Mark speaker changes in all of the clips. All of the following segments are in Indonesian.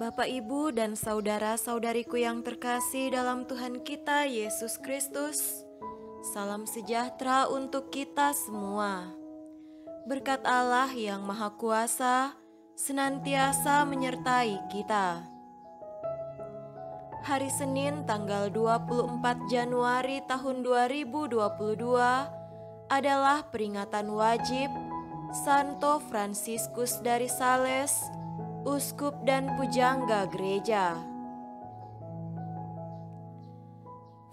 Speaker 1: Bapak, Ibu, dan saudara-saudariku yang terkasih dalam Tuhan kita Yesus Kristus, salam sejahtera untuk kita semua. Berkat Allah yang Maha Kuasa senantiasa menyertai kita. Hari Senin tanggal 24 Januari tahun 2022 adalah peringatan wajib Santo Fransiskus dari Sales, Uskup dan Pujangga Gereja.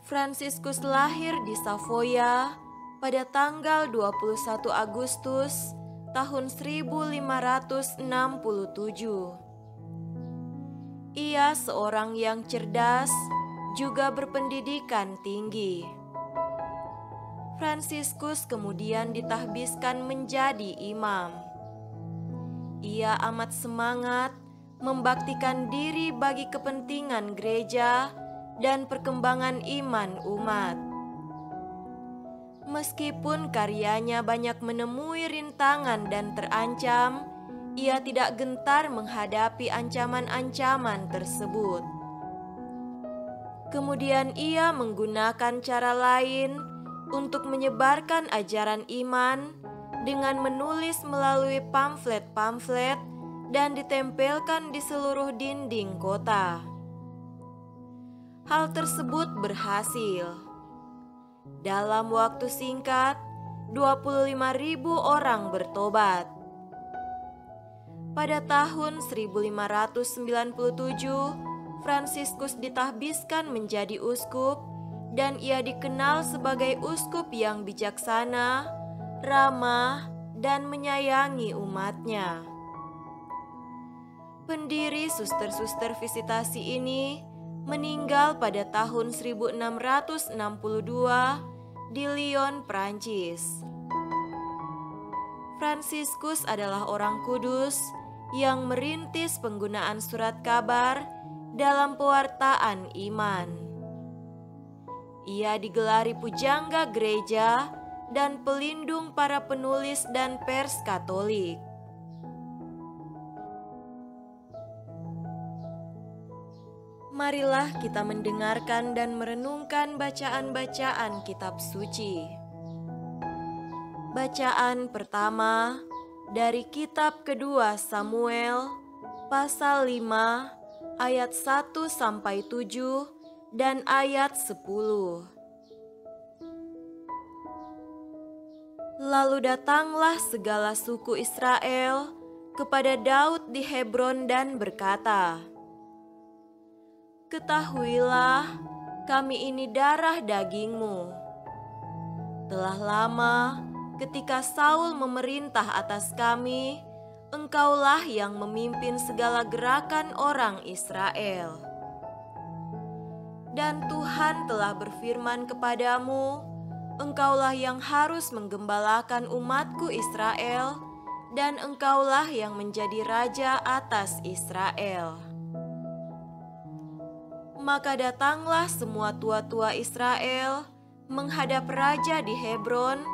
Speaker 1: Fransiskus lahir di Savoia pada tanggal 21 Agustus tahun 1567. Ia seorang yang cerdas, juga berpendidikan tinggi. Fransiskus kemudian ditahbiskan menjadi imam. Ia amat semangat membaktikan diri bagi kepentingan gereja dan perkembangan iman umat. Meskipun karyanya banyak menemui rintangan dan terancam, ia tidak gentar menghadapi ancaman-ancaman tersebut. Kemudian ia menggunakan cara lain untuk menyebarkan ajaran iman dengan menulis melalui pamflet-pamflet dan ditempelkan di seluruh dinding kota. Hal tersebut berhasil. Dalam waktu singkat, 25.000 orang bertobat. Pada tahun 1597, Fransiskus ditahbiskan menjadi uskup dan ia dikenal sebagai uskup yang bijaksana, ramah, dan menyayangi umatnya. Pendiri suster-suster visitasi ini meninggal pada tahun 1662 di Lyon, Prancis. Fransiskus adalah orang kudus yang merintis penggunaan surat kabar dalam pewartaan iman. Ia digelari pujangga gereja dan pelindung para penulis dan pers Katolik. Marilah kita mendengarkan dan merenungkan bacaan-bacaan kitab suci. Bacaan pertama dari kitab kedua Samuel pasal 5 ayat 1 sampai 7 dan ayat 10. Lalu datanglah segala suku Israel kepada Daud di Hebron dan berkata, "Ketahuilah, kami ini darah dagingmu. Telah lama ketika Saul memerintah atas kami, engkaulah yang memimpin segala gerakan orang Israel. Dan Tuhan telah berfirman kepadamu, engkaulah yang harus menggembalakan umatku Israel, dan engkaulah yang menjadi raja atas Israel." Maka datanglah semua tua-tua Israel menghadap raja di Hebron.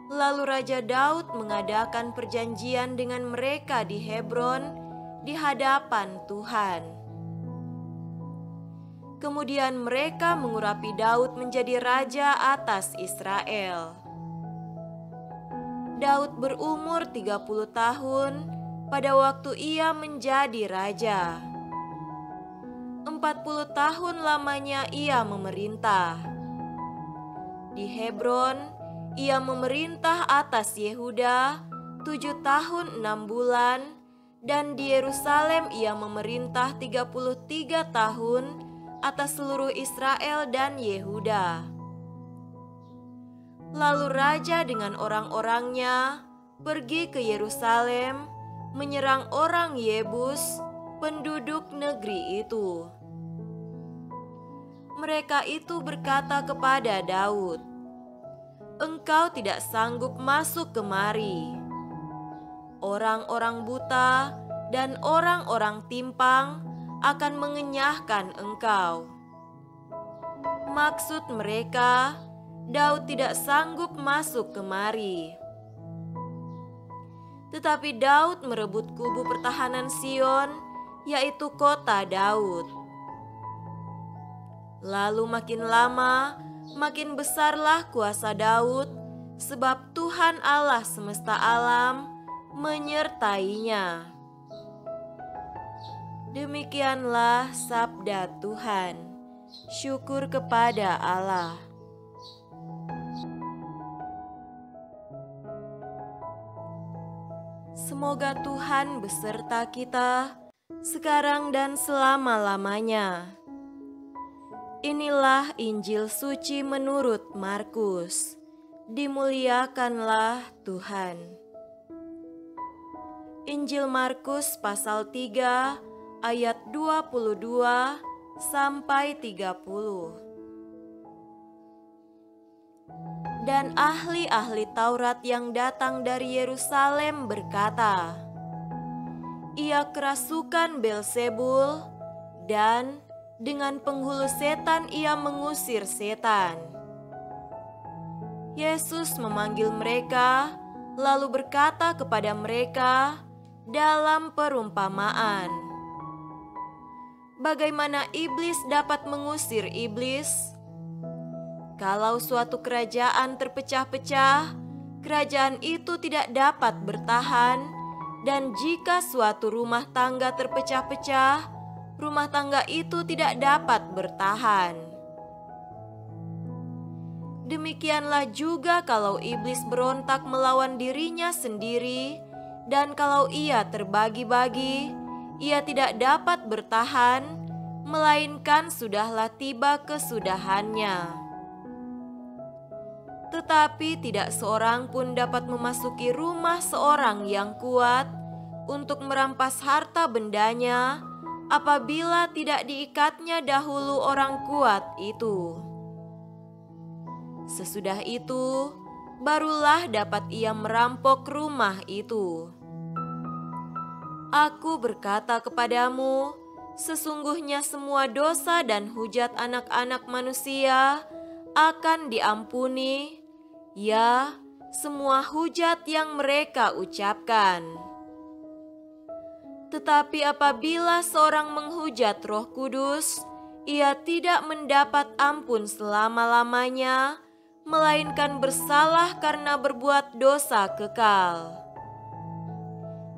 Speaker 1: Lalu Raja Daud mengadakan perjanjian dengan mereka di Hebron di hadapan Tuhan. Kemudian mereka mengurapi Daud menjadi raja atas Israel. Daud berumur 30 tahun pada waktu ia menjadi raja. 40 tahun lamanya ia memerintah. Di Hebron, ia memerintah atas Yehuda 7 tahun 6 bulan, dan di Yerusalem ia memerintah 33 tahun atas seluruh Israel dan Yehuda. Lalu raja dengan orang-orangnya pergi ke Yerusalem, menyerang orang Yebus, penduduk negeri itu. Mereka itu berkata kepada Daud, "Engkau tidak sanggup masuk kemari. Orang-orang buta dan orang-orang timpang akan mengenyahkan engkau." Maksud mereka, Daud tidak sanggup masuk kemari. Tetapi Daud merebut kubu pertahanan Sion yaitu kota Daud. Lalu makin lama, makin besarlah kuasa Daud, sebab Tuhan Allah semesta alam menyertainya. Demikianlah sabda Tuhan. Syukur kepada Allah. Semoga Tuhan beserta kita sekarang dan selama-lamanya. Inilah Injil suci menurut Markus. Dimuliakanlah Tuhan. Injil Markus pasal 3 ayat 22 sampai 30. Dan ahli-ahli Taurat yang datang dari Yerusalem berkata, "Ia kerasukan Beelzebul, dan dengan penghulu setan ia mengusir setan." Yesus memanggil mereka, lalu berkata kepada mereka dalam perumpamaan, "Bagaimana iblis dapat mengusir iblis? Kalau suatu kerajaan terpecah-pecah, kerajaan itu tidak dapat bertahan, dan jika suatu rumah tangga terpecah-pecah, rumah tangga itu tidak dapat bertahan. Demikianlah juga kalau iblis berontak melawan dirinya sendiri, dan kalau ia terbagi-bagi, ia tidak dapat bertahan, melainkan sudahlah tiba kesudahannya. Tetapi tidak seorang pun dapat memasuki rumah seorang yang kuat untuk merampas harta bendanya, apabila tidak diikatnya dahulu orang kuat itu. Sesudah itu, barulah dapat ia merampok rumah itu. Aku berkata kepadamu, sesungguhnya semua dosa dan hujat anak-anak manusia akan diampuni, ya, semua hujat yang mereka ucapkan. Tetapi apabila seorang menghujat Roh Kudus, ia tidak mendapat ampun selama-lamanya, melainkan bersalah karena berbuat dosa kekal.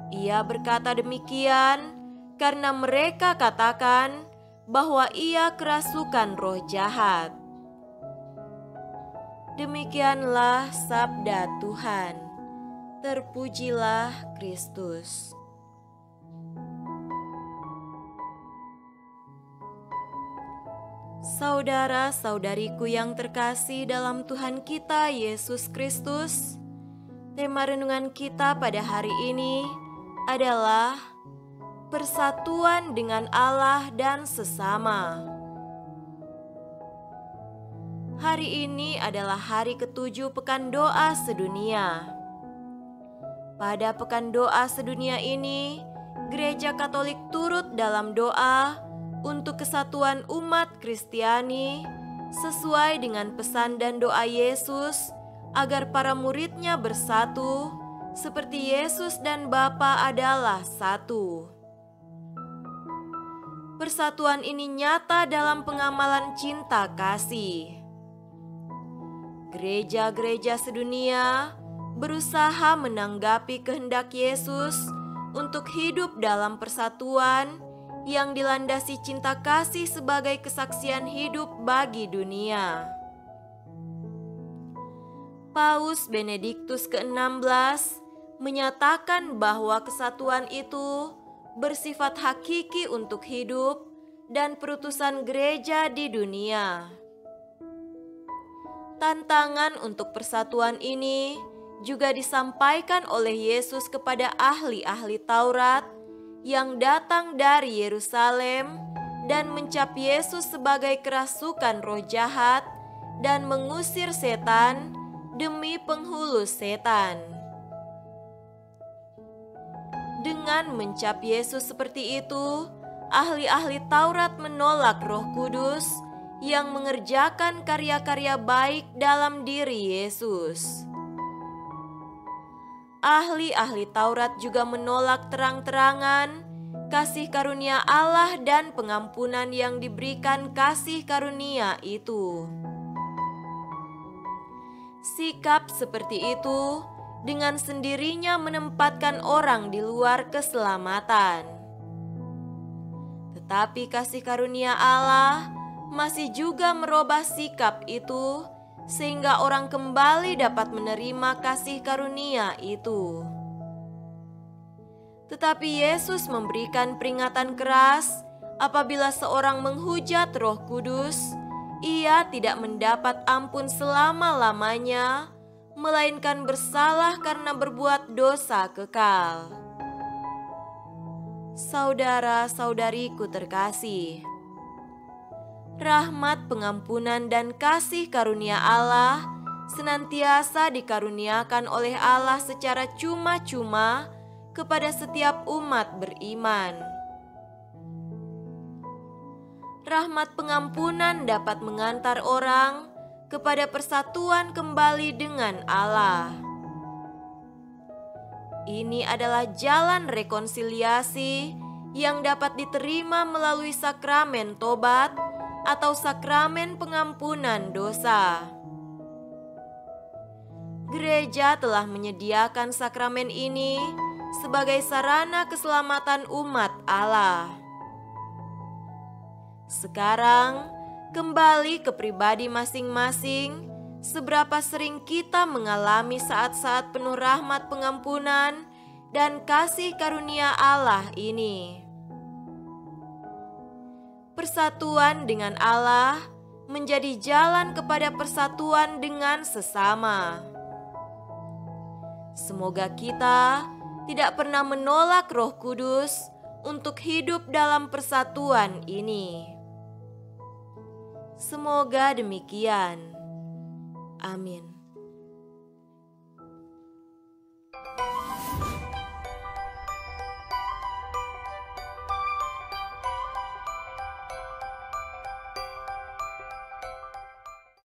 Speaker 1: Ia berkata demikian karena mereka katakan bahwa ia kerasukan roh jahat. Demikianlah sabda Tuhan. Terpujilah Kristus. Saudara-saudariku yang terkasih dalam Tuhan kita Yesus Kristus, tema renungan kita pada hari ini adalah persatuan dengan Allah dan sesama. Hari ini adalah hari ke-7 Pekan Doa Sedunia. Pada Pekan Doa Sedunia ini, Gereja Katolik turut dalam doa untuk kesatuan umat Kristiani sesuai dengan pesan dan doa Yesus agar para muridnya bersatu seperti Yesus dan Bapa adalah satu. Persatuan ini nyata dalam pengamalan cinta kasih. Gereja-gereja sedunia berusaha menanggapi kehendak Yesus untuk hidup dalam persatuan yang dilandasi cinta kasih sebagai kesaksian hidup bagi dunia. Paus Benediktus ke-16 menyatakan bahwa kesatuan itu bersifat hakiki untuk hidup dan perutusan gereja di dunia. Tantangan untuk persatuan ini juga disampaikan oleh Yesus kepada ahli-ahli Taurat yang datang dari Yerusalem dan mencap Yesus sebagai kerasukan roh jahat dan mengusir setan demi penghulu setan. Dengan mencap Yesus seperti itu, ahli-ahli Taurat menolak Roh Kudus yang mengerjakan karya-karya baik dalam diri Yesus. Ahli-ahli Taurat juga menolak terang-terangan kasih karunia Allah dan pengampunan yang diberikan kasih karunia itu. Sikap seperti itu dengan sendirinya menempatkan orang di luar keselamatan. Tetapi kasih karunia Allah masih juga merubah sikap itu sehingga orang kembali dapat menerima kasih karunia itu. Tetapi Yesus memberikan peringatan keras apabila seorang menghujat Roh Kudus, ia tidak mendapat ampun selama-lamanya, melainkan bersalah karena berbuat dosa kekal. Saudara-saudariku terkasih, rahmat, pengampunan, dan kasih karunia Allah senantiasa dikaruniakan oleh Allah secara cuma-cuma kepada setiap umat beriman. Rahmat pengampunan dapat mengantar orang kepada persatuan kembali dengan Allah. Ini adalah jalan rekonsiliasi yang dapat diterima melalui sakramen tobat atau sakramen pengampunan dosa. Gereja telah menyediakan sakramen ini sebagai sarana keselamatan umat Allah. Sekarang, kembali ke pribadi masing-masing, seberapa sering kita mengalami saat-saat penuh rahmat pengampunan dan kasih karunia Allah ini. Persatuan dengan Allah menjadi jalan kepada persatuan dengan sesama. Semoga kita tidak pernah menolak Roh Kudus untuk hidup dalam persatuan ini. Semoga demikian. Amin.